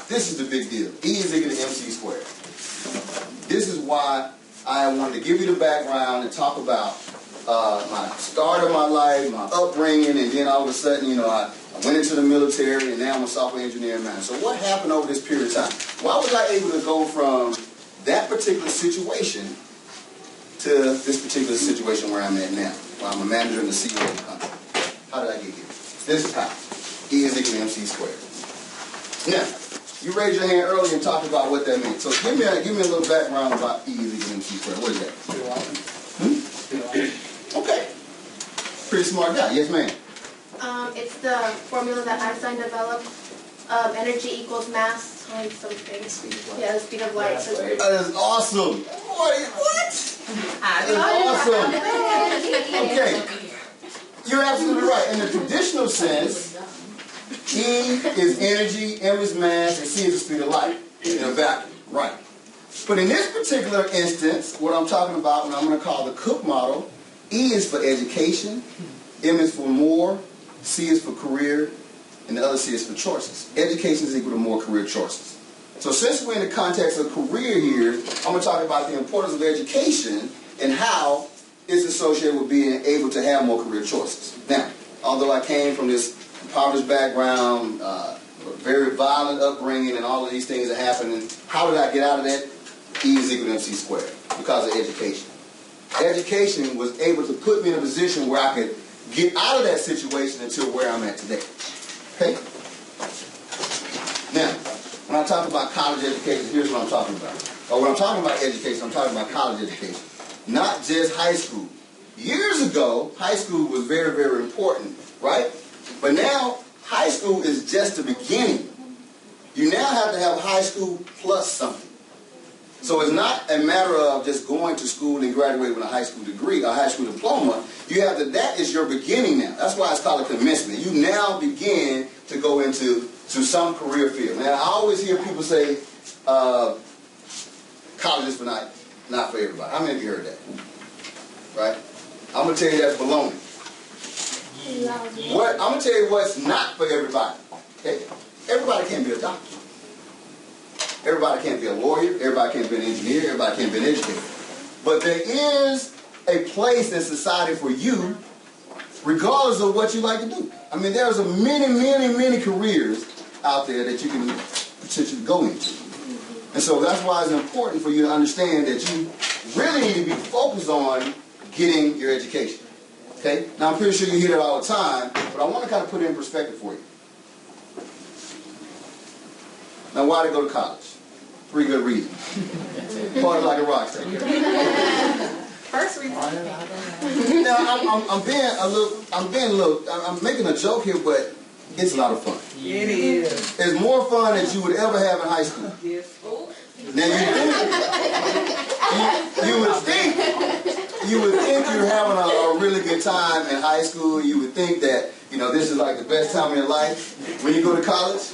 this is the big deal. E is equal to MC squared. This is why I wanted to give you the background and talk about my start of my life, my upbringing, and then all of a sudden, you know, I went into the military, and now I'm a software engineer and manager. So what happened over this period of time? Why was I able to go from that particular situation to this particular situation where I'm at now, where I'm a manager and the CEO of the company? How did I get here? This is how. E is equal to MC squared. Now, you raised your hand earlier and talked about what that means. So give me a little background about E is equal to MC squared. What is that? Okay. Pretty smart guy. Yes, ma'am. It's the formula that Einstein developed. Energy equals mass times something. Yeah, the speed of light. So that is awesome. What? That's awesome. Okay. You're absolutely right. In the traditional sense, E is energy, M is mass, and C is the speed of light in a vacuum. Right. But in this particular instance, what I'm talking about, what I'm going to call the Cook model, E is for education, M is for more, C is for career, and the other C is for choices. Education is equal to more career choices. So since we're in the context of career here, I'm going to talk about the importance of education and how it's associated with being able to have more career choices. Now, although I came from this impoverished background, very violent upbringing, and all of these things that happened, and how did I get out of that? E is equal to MC squared, because of education. Education was able to put me in a position where I could get out of that situation until where I'm at today. Okay? Now, when I talk about college education, here's what I'm talking about. Or when I'm talking about education, I'm talking about college education. Not just high school. Years ago, high school was very, very important, right? But now, high school is just the beginning. You now have to have high school plus something. So it's not a matter of just going to school and graduating with a high school degree, a high school diploma. You have that is your beginning now. That's why it's called a commencement. You now begin to go into some career field. Now, I always hear people say, college is for not for everybody. How many of you heard that? Right? I'm going to tell you that's baloney. I'm going to tell you what's not for everybody. Okay? Everybody can't be a doctor. Everybody can't be a lawyer. Everybody can't be an engineer. Everybody can't be an educator. But there is a place in society for you, regardless of what you like to do. I mean, there's many careers out there that you can potentially go into. And so that's why it's important for you to understand that you really need to be focused on getting your education. Okay? Now, I'm pretty sure you hear that all the time, but I want to kind of put it in perspective for you. Now, why to go to college? 3 good reasons. Party like a rock star. First reason. Now, I'm making a joke here, but it's a lot of fun. It is. It's more fun than you would ever have in high school. Now, you would think you're having a really good time in high school. You would think that, you know, this is like the best time of your life. When you go to college,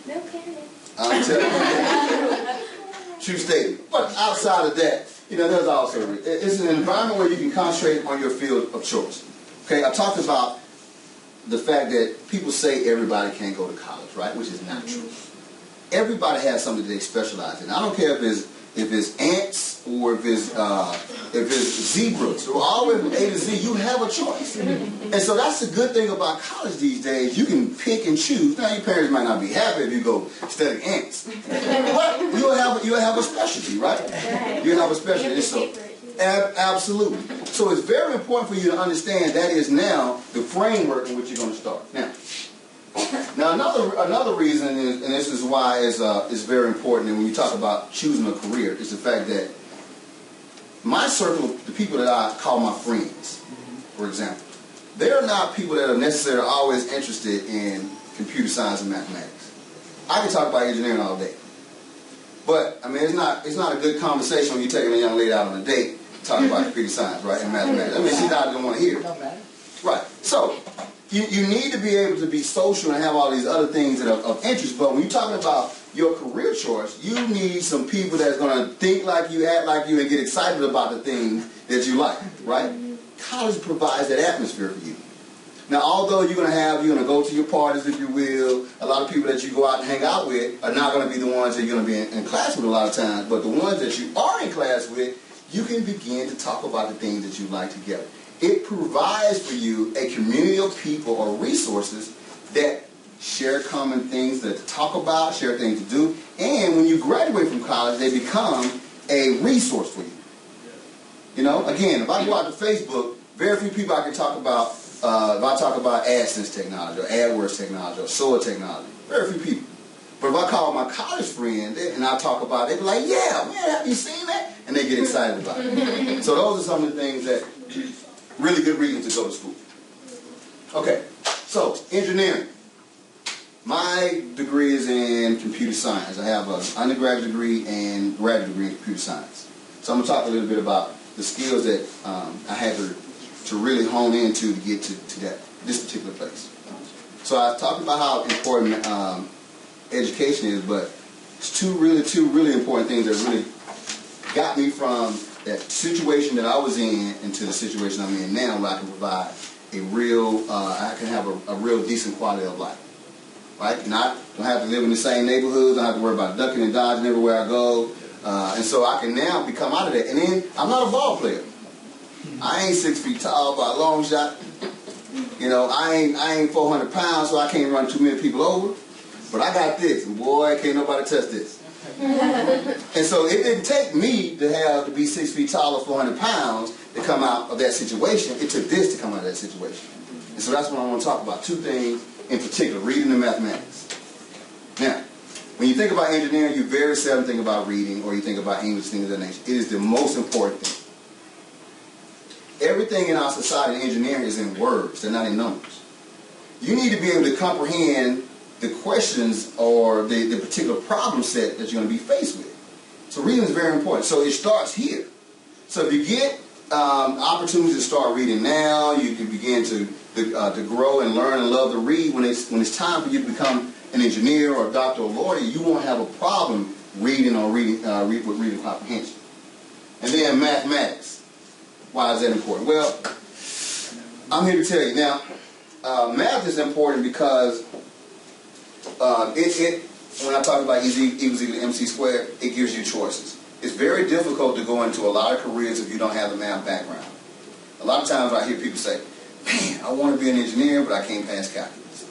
No kidding. I'm telling you. True statement. But outside of that, you know, there's also, it's an environment where you can concentrate on your field of choice. Okay, I talked about the fact that people say everybody can't go to college, right? Which is not true. Everybody has something that they specialize in. I don't care if it's ants or if it's zebras or all the way from A to Z. You have a choice, and so that's the good thing about college these days. You can pick and choose. Now your parents might not be happy if you go study ants, but you'll have a specialty, right? You'll have a specialty. So, absolutely. So it's very important for you to understand that is now the framework in which you're going to start. Now another reason is, and this is why it's very important, and when you talk about choosing a career, is the fact that my circle, the people that I call my friends, for example, they're not people that are necessarily always interested in computer science and mathematics. I can talk about engineering all day, but I mean it's not a good conversation when you're taking a young lady out on a date talking about computer science, right, and mathematics. I mean she's not going to want to hear it. Right. So you need to be able to be social and have all these other things that are of interest, but when you're talking about your career choice, you need some people that's going to think like you, act like you, and get excited about the things that you like, right? College provides that atmosphere for you. Now, although you're going to go to your parties, if you will, a lot of people that you go out and hang out with are not going to be the ones that you're going to be in class with a lot of times, but the ones that you are in class with, you can begin to talk about the things that you like together. It provides for you a community of people or resources that share common things to talk about, share things to do, and when you graduate from college, they become a resource for you. You know, again, if I go out to Facebook, very few people I can talk about, if I talk about AdSense technology or AdWords technology or SOA technology, very few people. But if I call my college friends and I talk about it, they're like, yeah, man, have you seen that? And they get excited about it. So those are some of the things that really good reasons to go to school. Okay, so engineering. My degree is in computer science. I have an undergraduate degree and graduate degree in computer science. So I'm going to talk a little bit about the skills that I had to really hone into to get to this particular place. So I've talked about how important education is, but it's two really important things that really got me from that situation that I was in into the situation I'm in now, where I can provide a real, I can have a real decent quality of life. Right? Don't have to live in the same neighborhoods. Don't have to worry about ducking and dodging everywhere I go. And so I can now become out of that. And then I'm not a ball player. I ain't 6 feet tall by a long shot. You know, I ain't 400 pounds, so I can't run too many people over. But I got this, and boy, can't nobody touch this. And so it didn't take me to be 6 feet tall or 400 pounds to come out of that situation. It took this to come out of that situation. And so that's what I want to talk about. Two things in particular, reading and mathematics. Now, when you think about engineering, you very seldom think about reading or you think about English, things of that nature. It is the most important thing. Everything in our society in engineering is in words, they're not in numbers. You need to be able to comprehend the questions or the particular problem set that you're going to be faced with. So reading is very important. So it starts here. So if you get opportunities to start reading now, you can begin to grow and learn and love to read. When it's time for you to become an engineer or a doctor or lawyer, you won't have a problem reading with reading comprehension. And then mathematics. Why is that important? Well, I'm here to tell you. Now, math is important because when I talk about E equals MC squared, it gives you choices. It's very difficult to go into a lot of careers if you don't have a math background. A lot of times I hear people say, man, I want to be an engineer, but I can't pass calculus.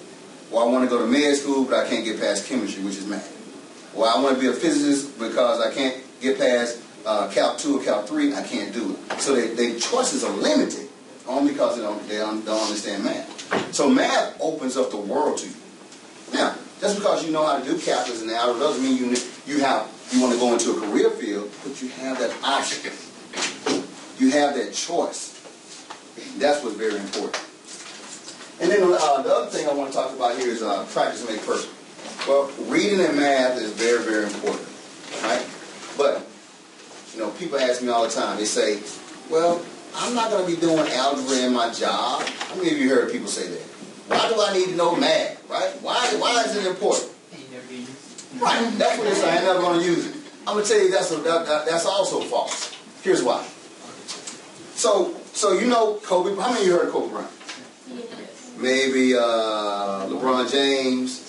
Or I want to go to med school, but I can't get past chemistry, which is math. Or I want to be a physicist because I can't get past Calc 2 or Calc 3, I can't do it. So their choices are limited only because they don't understand math. So math opens up the world to you. Now, just because you know how to do calculus and algebra doesn't mean you want to go into a career field, but you have that option. You have that choice. That's what's very important. And then the other thing I want to talk about here is practice make perfect. Well, reading and math is very, very important, right? But, you know, people ask me all the time, they say, well, I'm not going to be doing algebra in my job. How many of you heard people say that? Why do I need to know math, right? Why is it important? Right, that's what they say, I'm never going to use it. I'm going to tell you that's also false. Here's why. So you know Kobe, how many of you heard of Kobe Bryant? Yes. Maybe LeBron James,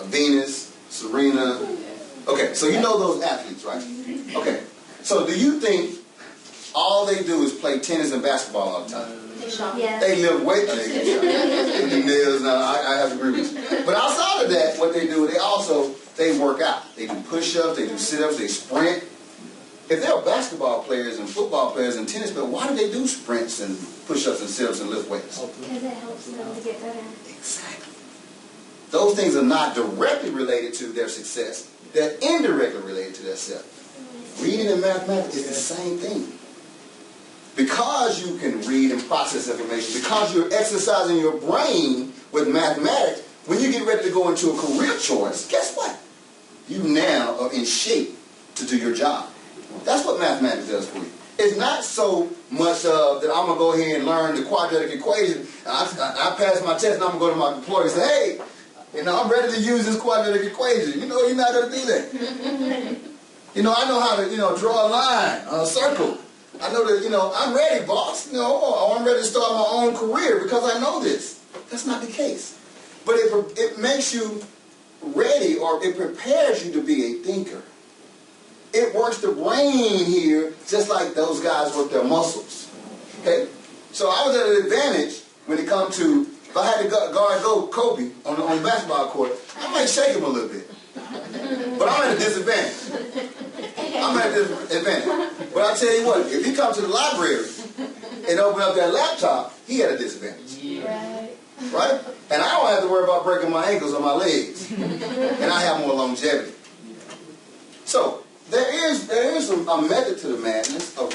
Venus, Serena. Okay, so you know those athletes, right? Okay, so do you think all they do is play tennis and basketball all the time? Yeah. They live weight. I have to agree with you. But outside of that, what they do, they work out. They do push-ups, they do sit-ups, they sprint. If they're basketball players and football players and tennis players, why do they do sprints and push-ups and sit-ups and lift weights? Because it helps them to get better. Exactly. Those things are not directly related to their success. They're indirectly related to their success. Reading and mathematics is the same thing. Because you can read and process information, because you're exercising your brain with mathematics, when you get ready to go into a career choice, guess what? You now are in shape to do your job. That's what mathematics does for you. It's not so much that I'm going to go ahead and learn the quadratic equation. I pass my test and I'm going to go to my employer and say, hey, you know, I'm ready to use this quadratic equation. You know, you're not going to do that. You know, I know how to, draw a line, a circle. I know that, I'm ready, boss. I'm ready to start my own career because I know this. That's not the case. But it makes you ready, or it prepares you to be a thinker. It works the brain here just like those guys work their muscles. Okay? So I was at an advantage when it comes to, if I had to guard Kobe on the basketball court, I might shake him a little bit. But I'm at a disadvantage. But I tell you what, if he comes to the library and open up that laptop, he at a disadvantage. Right. Right? And I don't have to worry about breaking my ankles or my legs. And I have more longevity. So, there is a method to the madness of